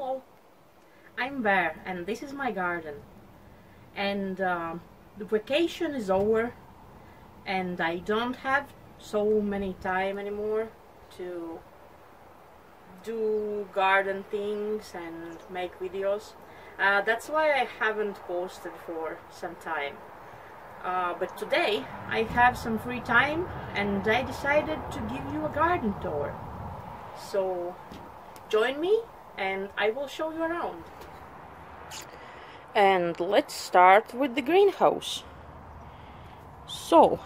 Hello, I'm Bear and this is my garden. And the vacation is over and I don't have so many time anymore to do garden things and make videos. That's why I haven't posted for some time. But today I have some free time and I decided to give you a garden tour. So join me and I will show you around. And let's start with the greenhouse. So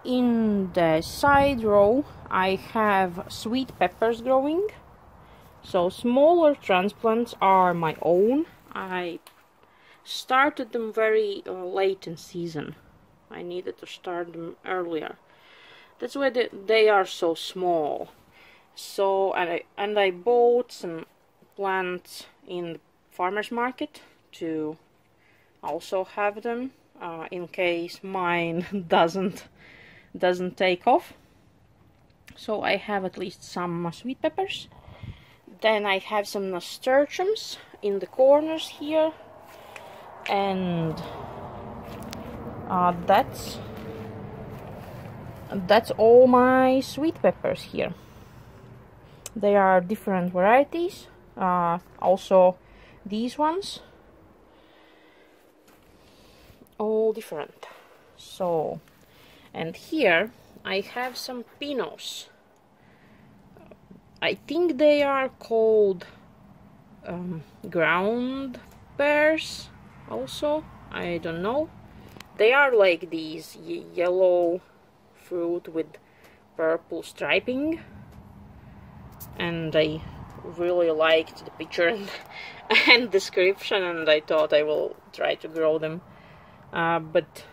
in the side row I have sweet peppers growing. So smaller transplants are my own. I started them very late in season. I needed to start them earlier. That's why they are so small. So and I bought some plants in the farmer's market to also have them in case mine doesn't take off. So I have at least some sweet peppers. Then I have some nasturtiums in the corners here, and that's all my sweet peppers here. They are different varieties. Also these ones, all different. So, and here I have some pinos. I think they are called ground pears also. I don't know. They are like these yellow fruit with purple striping, and I really liked the picture and description, and I thought I will try to grow them. But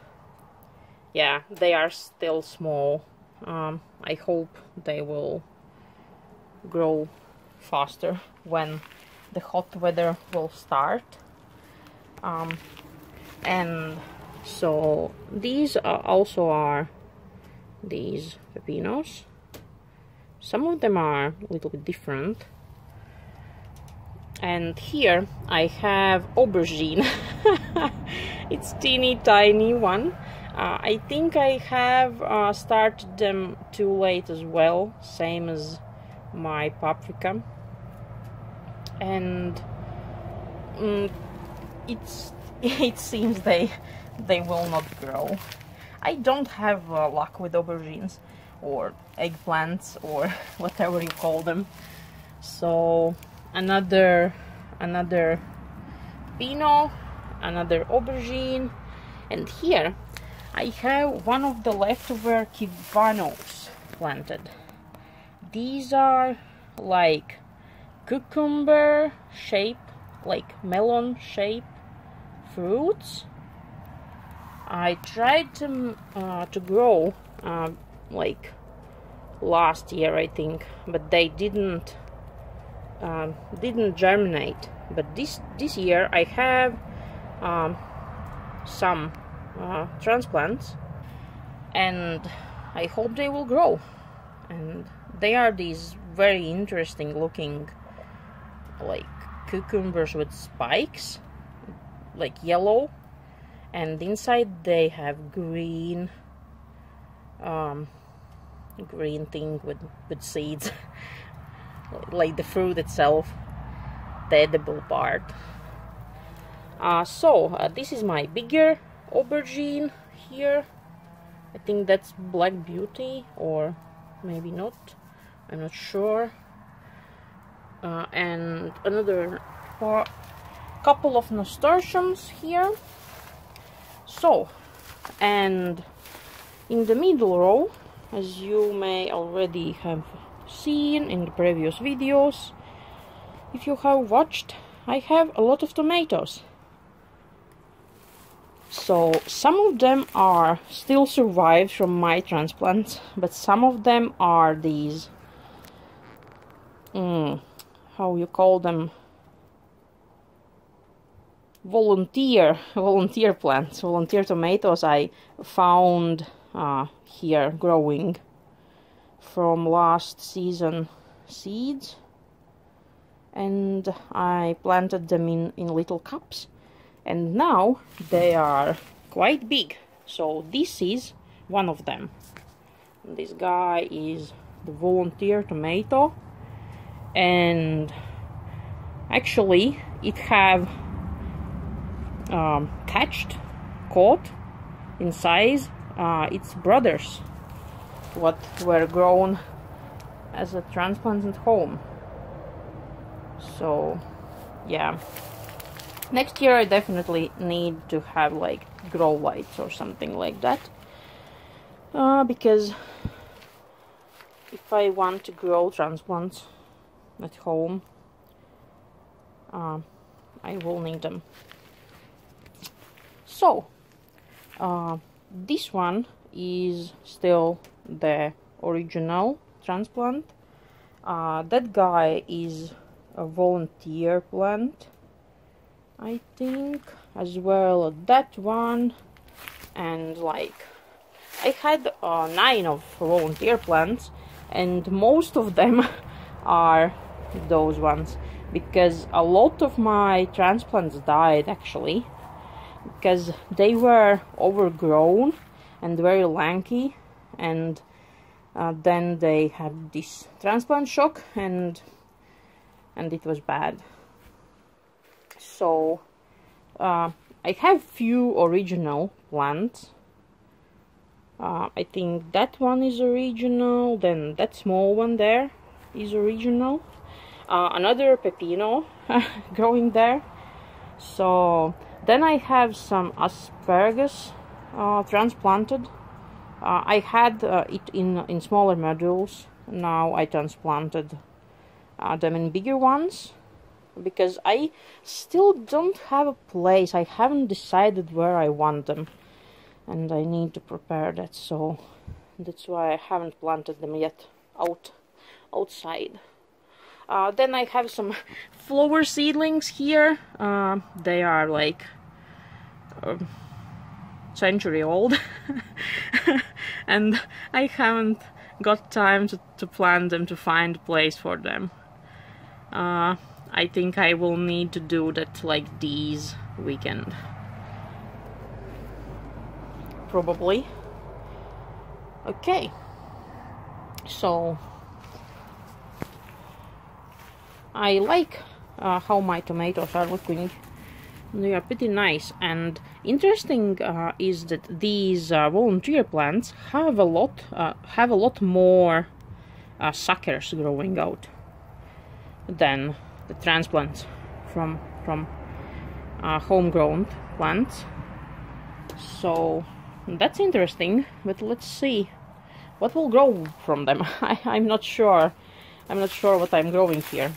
yeah, they are still small. I hope they will grow faster when the hot weather will start. And so these also are these pepinos. Some of them are a little bit different. And here I have aubergine. It's teeny tiny one. I think I have started them too late as well, same as my paprika. And it seems they will not grow. I don't have luck with aubergines or eggplants or whatever you call them. So another pinot, another aubergine, and here I have one of the leftover kivanos planted. These are like cucumber shape, like melon shape fruits. I tried to grow like last year, I think, but they didn't germinate. But this year I have some transplants, and I hope they will grow. And they are these very interesting looking, like cucumbers with spikes, like yellow, and inside they have green green thing with seeds. Like the fruit itself, the edible part. So this is my bigger aubergine here. I think that's Black Beauty, or maybe not, I'm not sure. And another couple of nasturtiums here. So, and in the middle row, as you may already have seen in the previous videos, if you have watched, I have a lot of tomatoes. So some of them are still survived from my transplants, but some of them are these how you call them, volunteer plants, volunteer tomatoes I found here growing from last season seeds. and I planted them in little cups, and now they are quite big. So this is one of them. This guy is the volunteer tomato, and actually it have caught in size its brothers, what were grown as a transplant at home. So yeah, next year I definitely need to have like grow lights or something like that, because if I want to grow transplants at home, I will need them. So this one is still the original transplant. That guy is a volunteer plant, I think, as well. That one, and like I had 9 of volunteer plants, and most of them are those ones, because a lot of my transplants died actually because they were overgrown and very lanky, and then they had this transplant shock, and it was bad. So I have few original plants. I think that one is original, then that small one there is original. Another pepino growing there. So then I have some asparagus transplanted. I had it in smaller modules. Now I transplanted them in bigger ones, because I still don't have a place. I haven't decided where I want them, and I need to prepare that, so that's why I haven't planted them yet outside. Then I have some flower seedlings here. They are like century old and I haven't got time to plant them, to find a place for them. I think I will need to do that like this weekend, probably. Okay, so I like how my tomatoes are looking. They are pretty nice, and interesting is that these volunteer plants have a lot more suckers growing out than the transplants from homegrown plants. So that's interesting, but let's see what will grow from them. I'm not sure. I'm not sure what I'm growing here.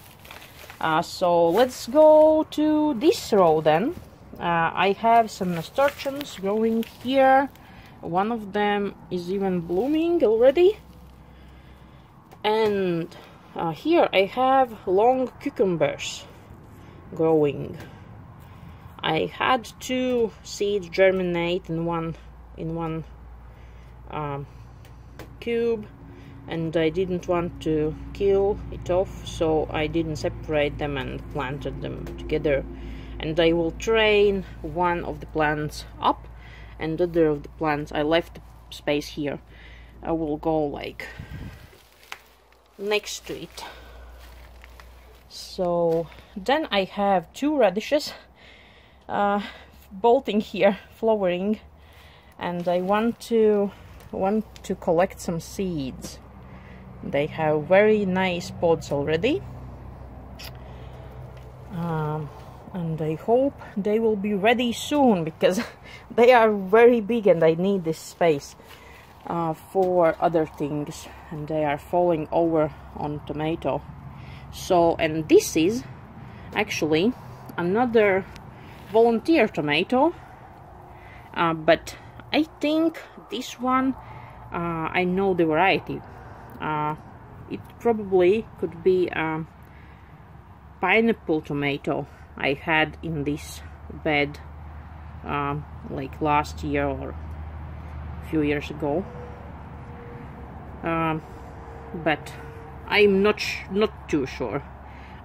So let's go to this row then. I have some nasturtiums growing here. One of them is even blooming already. And here I have long cucumbers growing. I had 2 seeds germinate in one cube, and I didn't want to kill it off, so I didn't separate them and planted them together. And I will train one of the plants up, and the other of the plants, I left space here, I will go like next to it. So then I have 2 radishes bolting here, flowering, and I want to collect some seeds. They have very nice pods already, and I hope they will be ready soon, because they are very big and I need this space for other things, and they are falling over on tomato. So, and this is actually another volunteer tomato, but I think this one, I know the variety. It probably could be a pineapple tomato I had in this bed like last year or a few years ago, but I'm not too sure.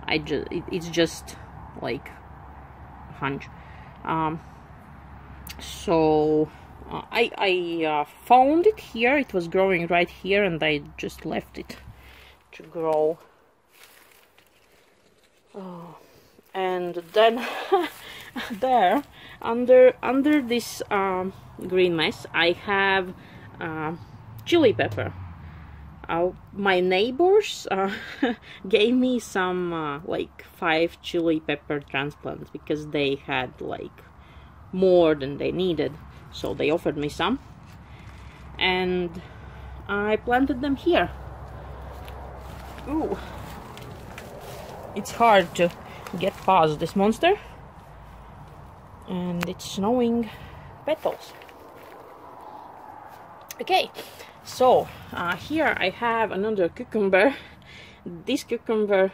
it's just like hunch. So I found it here. It was growing right here, and I just left it to grow. Oh, and then there under this green mess I have chili pepper. My neighbors gave me some like 5 chili pepper transplants because they had like more than they needed, so they offered me some, and I planted them here. Ooh, it's hard to get past this monster, and it's snowing petals. Okay, so here I have another cucumber. This cucumber,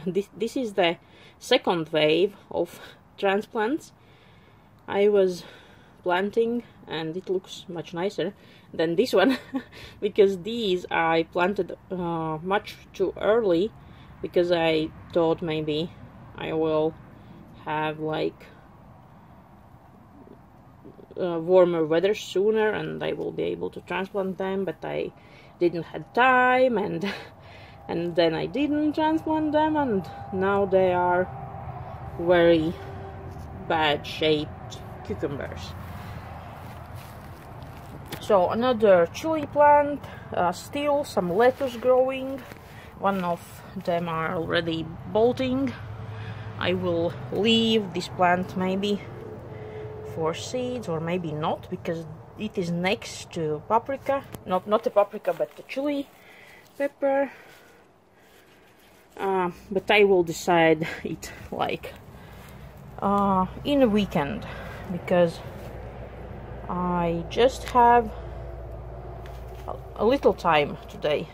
this is the second wave of transplants I was planting, and it looks much nicer than this one because these I planted much too early, because I thought maybe I will have like warmer weather sooner and I will be able to transplant them, but I didn't have time, and then I didn't transplant them, and now they are very bad shaped cucumbers. So another chili plant, still some lettuce growing. One of them are already bolting. I will leave this plant maybe for seeds, or maybe not, because it is next to paprika. Not the paprika, but the chili pepper. But I will decide it like in a weekend, because I just have a little time today.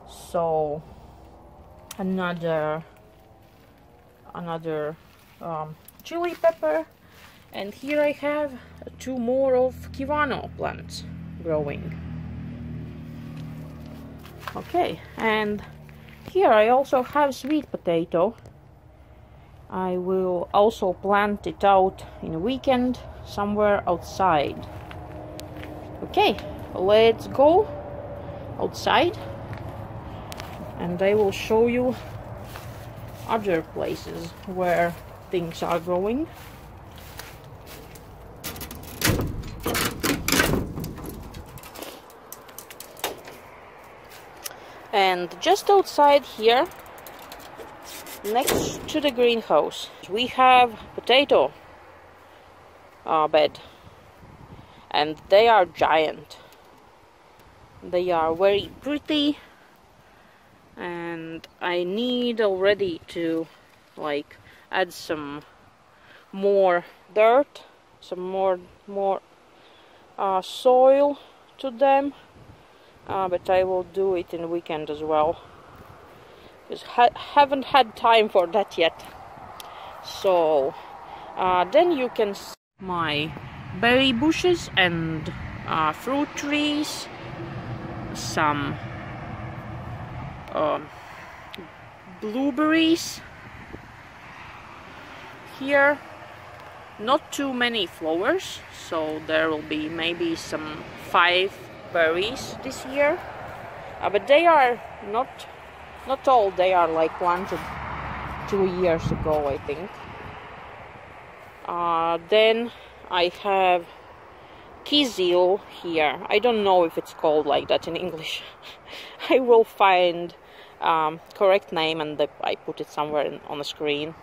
So another chili pepper, and here I have 2 more of Kivano plants growing. Okay, and here I also have sweet potato. I will also plant it out in a weekend somewhere outside. Okay, let's go outside and I will show you other places where things are growing. And just outside here, next to the greenhouse, we have potato bed, and they are giant. They are very pretty, and I need already to like add some more dirt, some more soil to them. But I will do it in the weekend as well, because haven't had time for that yet. So then you can see my berry bushes and fruit trees, some blueberries here. Not too many flowers, so there will be maybe some 5 berries this year, but they are not all. They are like planted 2 years ago, I think. Then I have kizil here. I don't know if it's called like that in English. I will find correct name and I put it somewhere on the screen.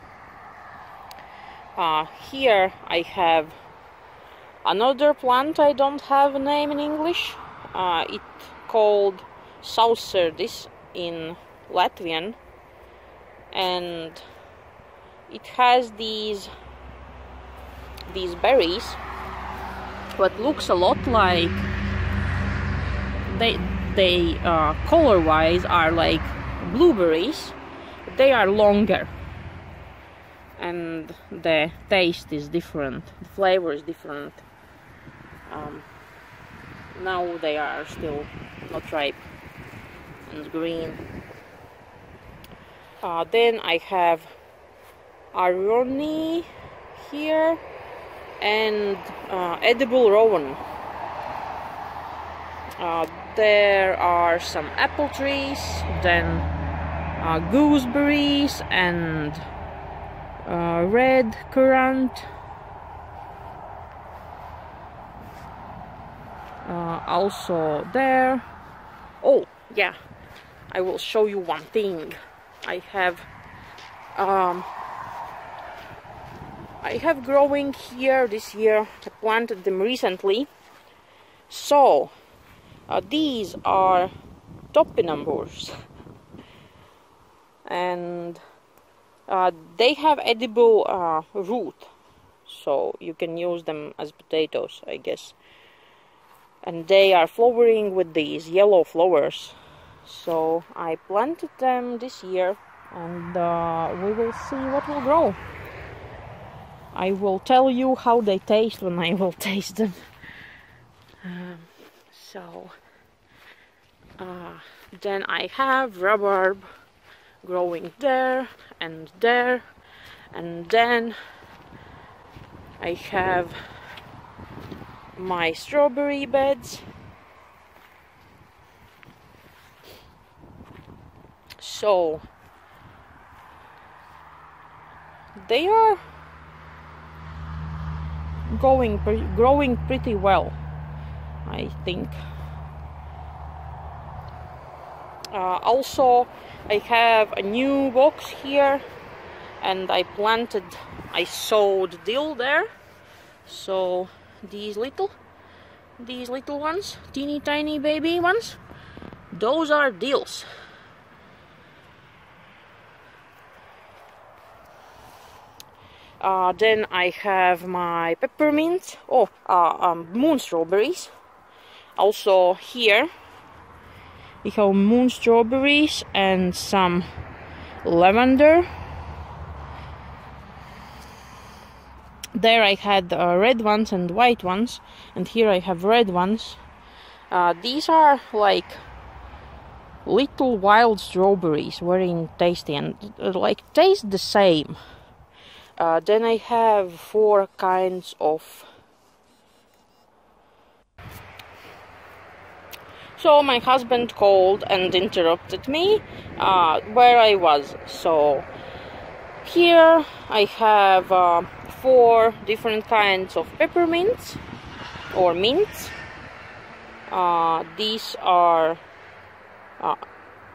Here I have another plant. I don't have a name in English. It's called Saucerdis in Latvian, and it has these berries, what looks a lot like they color-wise are like blueberries, but they are longer, and the taste is different, the flavor is different. Now they are still not ripe and green. Then I have Aroni here and edible rowan. There are some apple trees, then gooseberries and red currant. Also there. Oh yeah, I will show you one thing. I have growing here this year. I planted them recently. So these are topinambours, and they have edible root, so you can use them as potatoes, I guess. And they are flowering with these yellow flowers. So I planted them this year, and we will see what will grow. I will tell you how they taste when I will taste them. Then I have rhubarb growing there, and then I have my strawberry beds. So they are growing pretty well, I think. Also, I have a new box here, and I sowed dill there. So these little ones, teeny tiny baby ones, those are dills. Then I have my peppermint, moon strawberries. Also here we have moon strawberries and some lavender. There I had red ones and white ones, and here I have red ones. These are like little wild strawberries, very tasty and like taste the same. Then I have 4 kinds of. So my husband called and interrupted me where I was. So here I have 4 different kinds of peppermints or mints. These are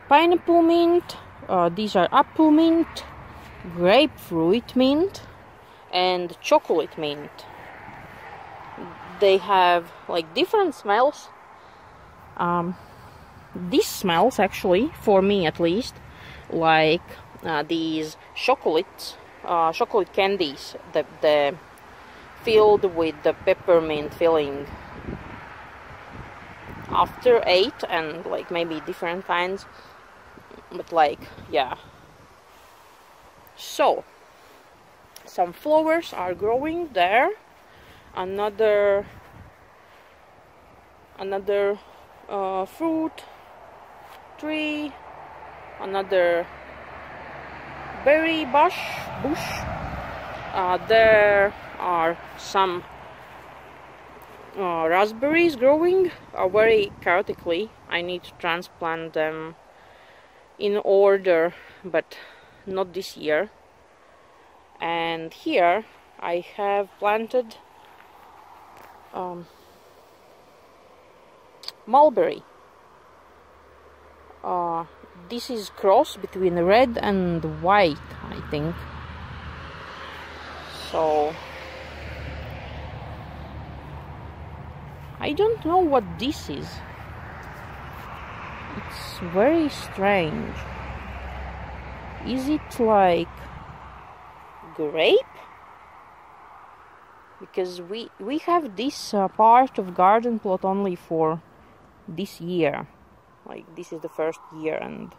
pineapple mint, these are apple mint, grapefruit mint, and chocolate mint. They have like different smells. This smells, actually, for me at least, like these chocolate candies, the filled with the peppermint filling. After 8, and like maybe different kinds, but like, yeah. So some flowers are growing there. Another fruit tree, another berry bush. There are some raspberries growing very chaotically. I need to transplant them in order, but not this year. And here I have planted mulberry. This is cross between red and white, I think. So I don't know what this is. It's very strange. Is it like grape? Because we have this part of garden plot only for this year. Like, this is the first year, and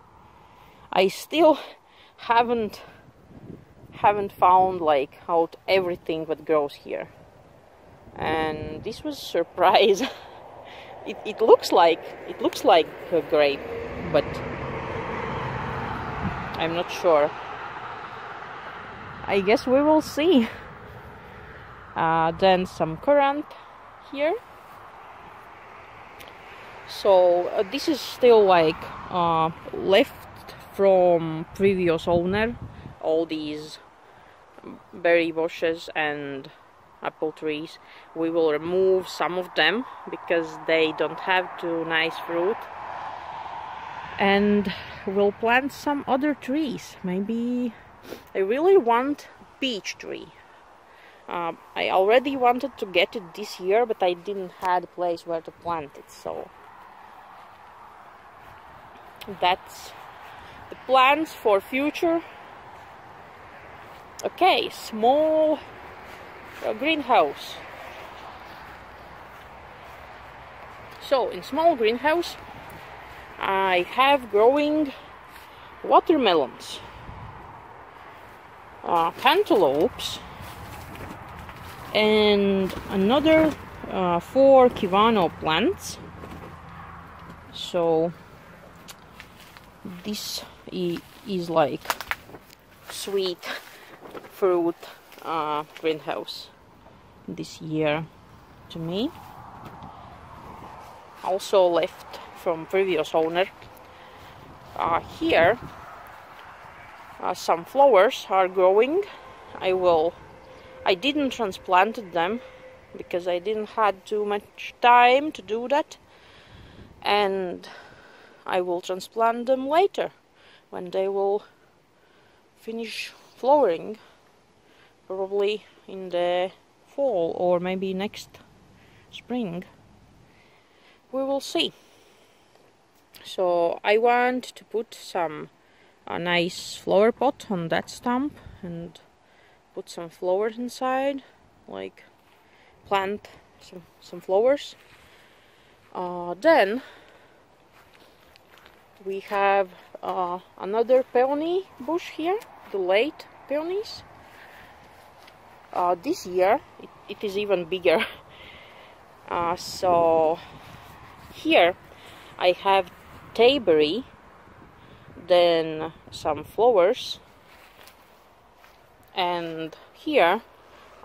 I still haven't found like out everything that grows here. And this was a surprise. it looks like a grape, but I'm not sure. I guess we will see. Then some currant here. So this is still like left from previous owner. All these berry bushes and apple trees. We will remove some of them because they don't have too nice fruit. And we'll plant some other trees. Maybe I really want peach tree. I already wanted to get it this year, but I didn't have a place where to plant it, so that's the plans for future. Okay, small greenhouse. So in small greenhouse I have growing watermelons, cantaloupes, and another 4 Kivano plants. So this is like sweet fruit greenhouse this year to me. Also left from previous owner. Here some flowers are growing. I didn't transplanted them because I didn't had too much time to do that, and I will transplant them later when they will finish flowering, probably in the fall or maybe next spring. We will see. So I want to put a nice flower pot on that stump and put some flowers inside, like plant some flowers. Then we have another peony bush here, the late peonies. This year it is even bigger. So here I have tayberry, then some flowers, and here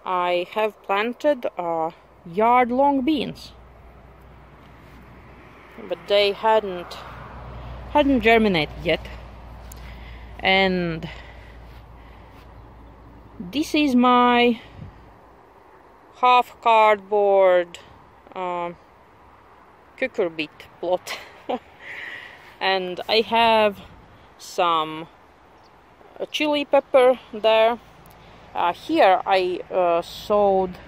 I have planted yard-long beans, but they hadn't germinated yet. And this is my half cardboard cucurbit plot. And I have some chili pepper there. Here I sowed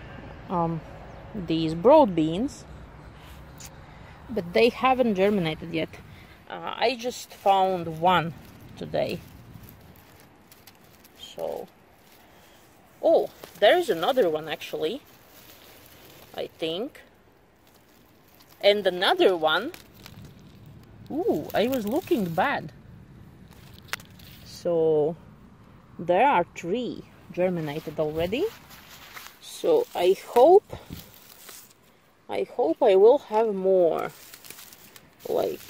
these broad beans, but they haven't germinated yet. I just found one today. So, oh, there is another one actually, I think. And another one. Ooh, I was looking bad. So there are 3 germinated already. So I hope I will have more, like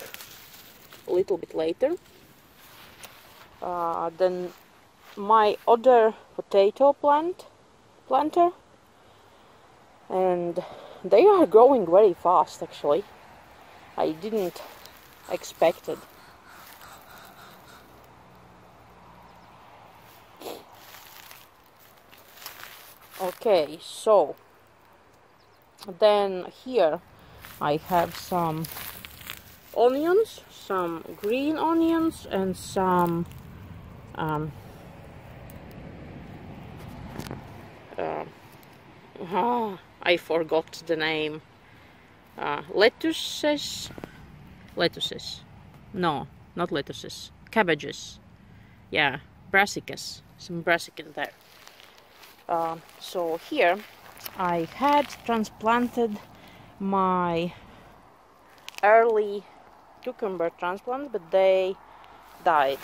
a little bit later. Then my other potato planter, and they are growing very fast actually. I didn't expect it. Okay, so then here I have some onions, some green onions, and some I forgot the name. Lettuces. No, not lettuces. Cabbages. Yeah, brassicas. Some brassicas there. So here I had transplanted my early cucumber transplant, but they died.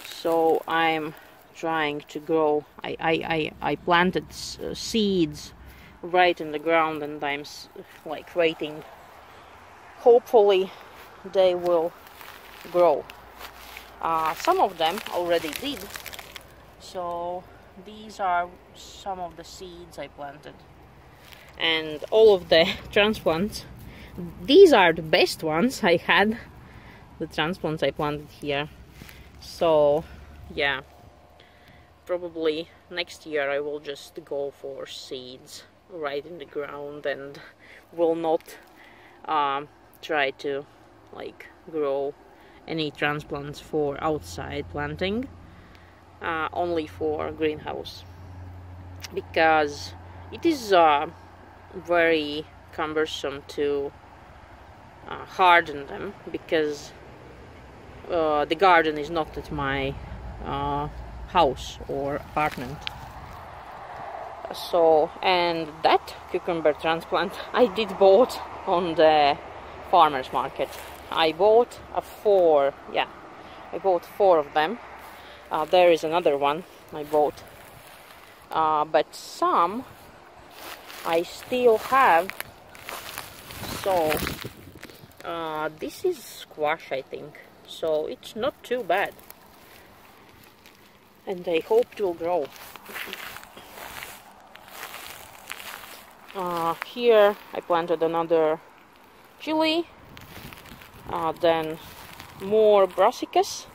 So I'm trying to grow. I planted seeds right in the ground, and I'm like waiting. Hopefully they will grow. Some of them already did. So these are some of the seeds I planted. And all of the transplants, these are the best ones I had, the transplants I planted here. So yeah, probably next year I will just go for seeds right in the ground and will not try to like grow any transplants for outside planting, only for greenhouse, because it is very cumbersome to harden them, because the garden is not at my house or apartment. So, and that cucumber transplant I did bought on the farmer's market. I bought four of them. There is another one I bought, but some I still have. So this is squash, I think, so it's not too bad, and I hope it will grow. Here I planted another chili, then more brassicas,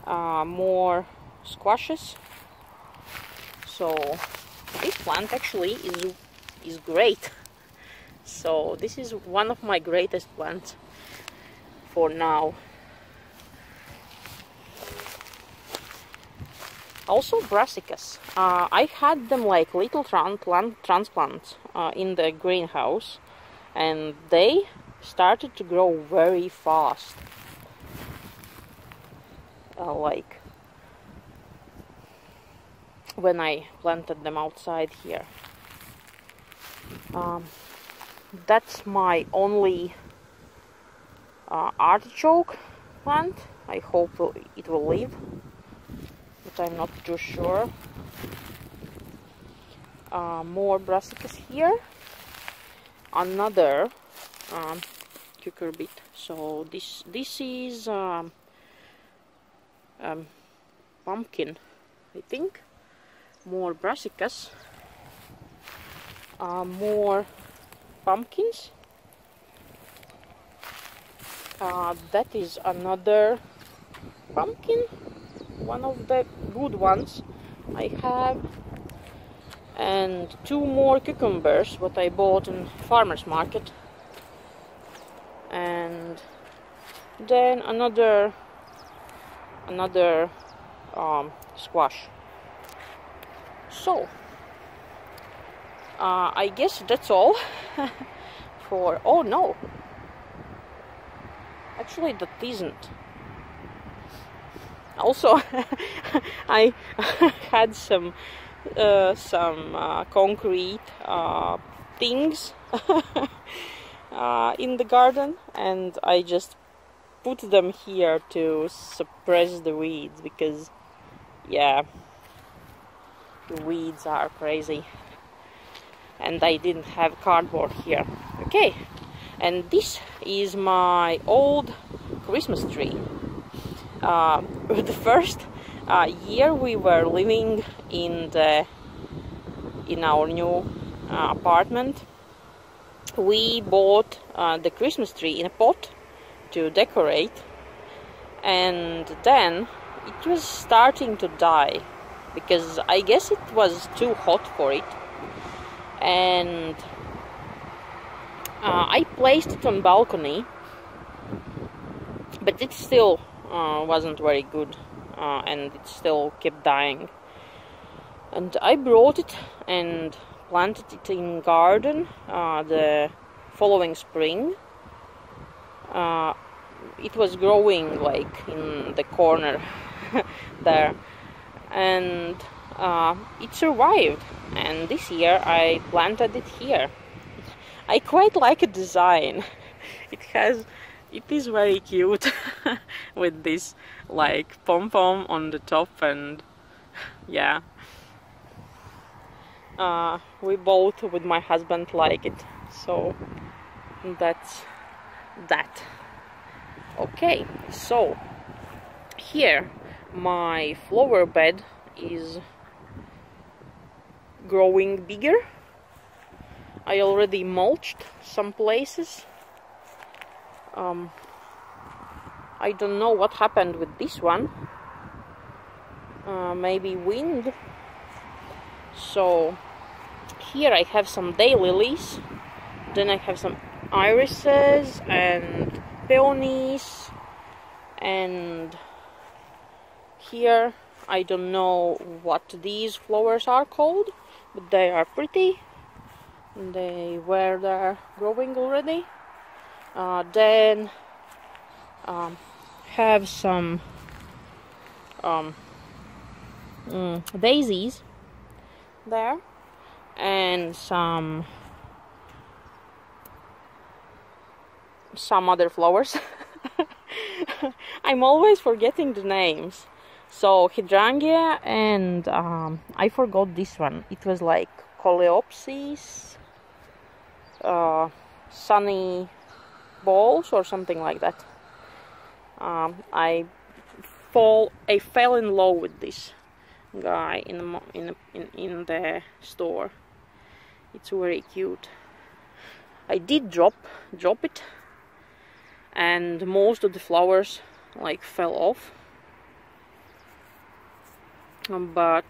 more squashes. So this plant actually is great. So this is one of my greatest plants for now. Also brassicas. I had them like little transplants in the greenhouse, and they started to grow very fast. Like when I planted them outside here. That's my only artichoke plant. I hope it will live, but I'm not too sure. More brassicas here. Another cucurbit. So this is pumpkin, I think. More brassicas. More pumpkins. That is another pumpkin, one of the good ones I have, and two more cucumbers what I bought in farmer's market, and then another squash. So I guess that's all for, oh no, actually that isn't. Also I had some concrete things in the garden, and I just put them here to suppress the weeds, because yeah, the weeds are crazy, and I didn't have cardboard here. Okay, and this is my old Christmas tree. The first year we were living in our new apartment, we bought the Christmas tree in a pot to decorate, and then it was starting to die, because I guess it was too hot for it, and I placed it on balcony, but it still wasn't very good, and it still kept dying. And I brought it and planted it in garden the following spring. It was growing like in the corner there, and it survived, and this year I planted it here. I quite like the design. It is very cute with this like pom-pom on the top, and yeah, we both with my husband like it, so that's that. Okay, so here my flower bed is growing bigger. I already mulched some places. I don't know what happened with this one. Maybe wind. So here I have some daylilies. Then I have some irises and peonies. And here I don't know what these flowers are called, but they are pretty. They were there growing already. Then have some daisies there, and some other flowers. I'm always forgetting the names. So hydrangea, and I forgot this one. It was like coleopsis, sunny balls or something like that. I fell in love with this guy in the store. It's very cute. I did drop it, and most of the flowers like fell off, but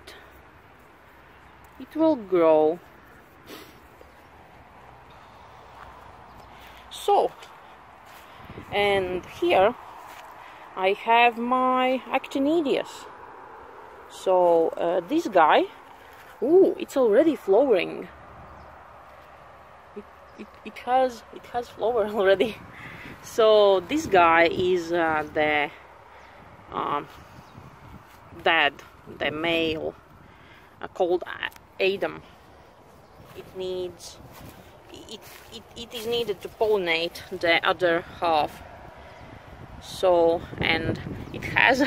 it will grow. So, and here I have my actinidias. So this guy, ooh, it's already flowering. It has flower already. So this guy is the dad, the male, called Adam. It is needed to pollinate the other half. So, and it has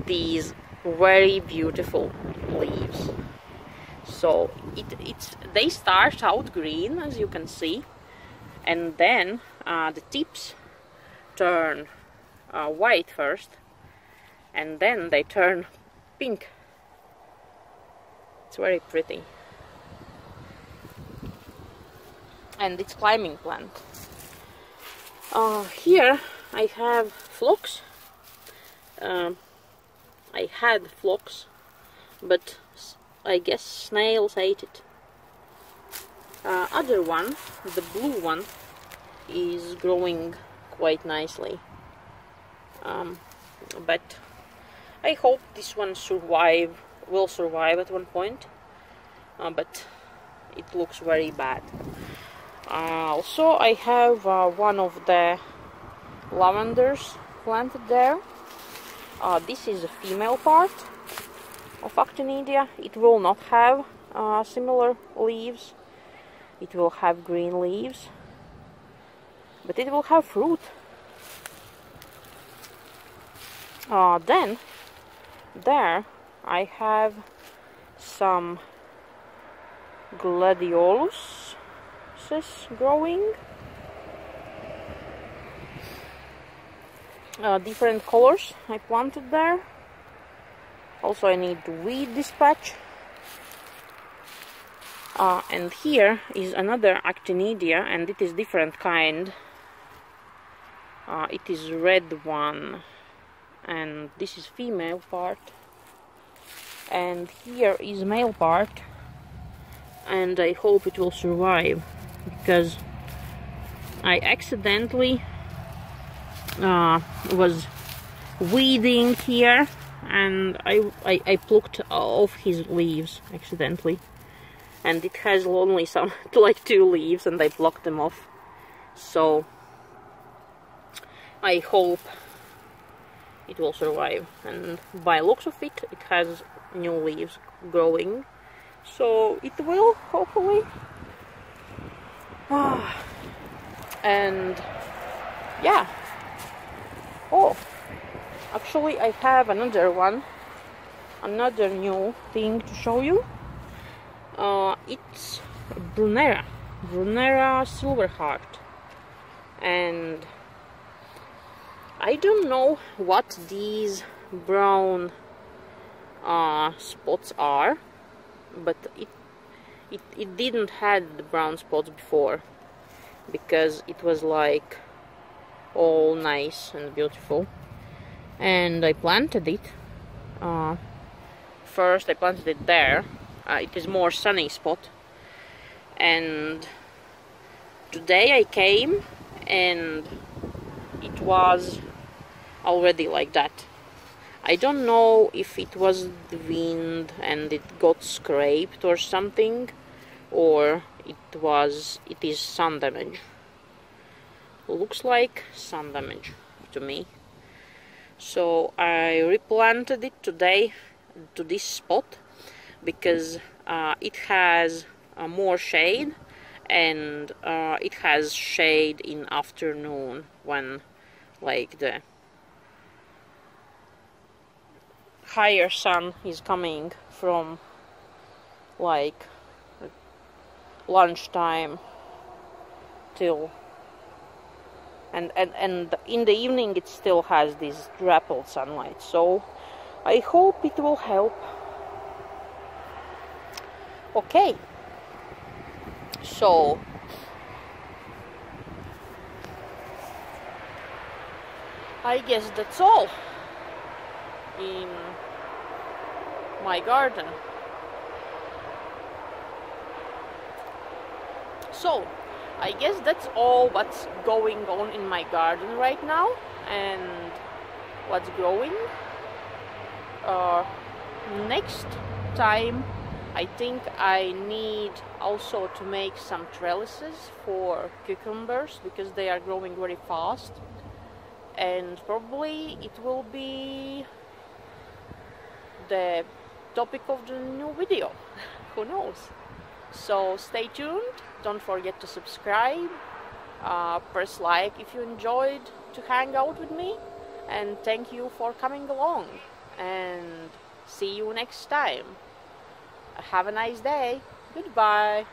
these very beautiful leaves. So they start out green, as you can see, and then the tips turn white first, and then they turn pink. It's very pretty, and it's climbing plant. Here I have phlox. I had phlox, but I guess snails ate it. Other one, the blue one, is growing quite nicely. But I hope this one will survive at one point. But it looks very bad. Also, I have one of the lavenders planted there. This is a female part of Actinidia. It will not have similar leaves. It will have green leaves, but it will have fruit. Then there I have some gladioluses growing. Different colors I planted there. Also I need to weed this patch. And here is another Actinidia, and it is different kind. It is red one, and this is female part, and here is male part, and I hope it will survive, because I accidentally was weeding here, and I plucked off his leaves accidentally, and it has only some like 2 leaves, and I plucked them off. So I hope it will survive, and by looks of it, it has new leaves growing, so it will, hopefully. And yeah. Oh, actually I have another new thing to show you. It's Brunera Silverheart, and I don't know what these brown spots are, but it didn't had the brown spots before, because it was like all nice and beautiful. And I planted it. First I planted it there. It is more sunny spot, and today I came and it was already like that. I don't know if it was the wind and it got scraped or something, or it is sun damage. Looks like sun damage to me. So I replanted it today to this spot because it has more shade, and it has shade in afternoon when like the higher sun is coming from like lunchtime till and in the evening it still has this dappled sunlight, so I hope it will help. Okay, so I guess that's all in my garden. So I guess that's all what's going on in my garden right now and what's growing. Next time I think I need also to make some trellises for cucumbers because they are growing very fast, and probably it will be the topic of the new video. Who knows? So stay tuned, don't forget to subscribe, press like if you enjoyed to hang out with me, and thank you for coming along, and see you next time. Have a nice day. Goodbye.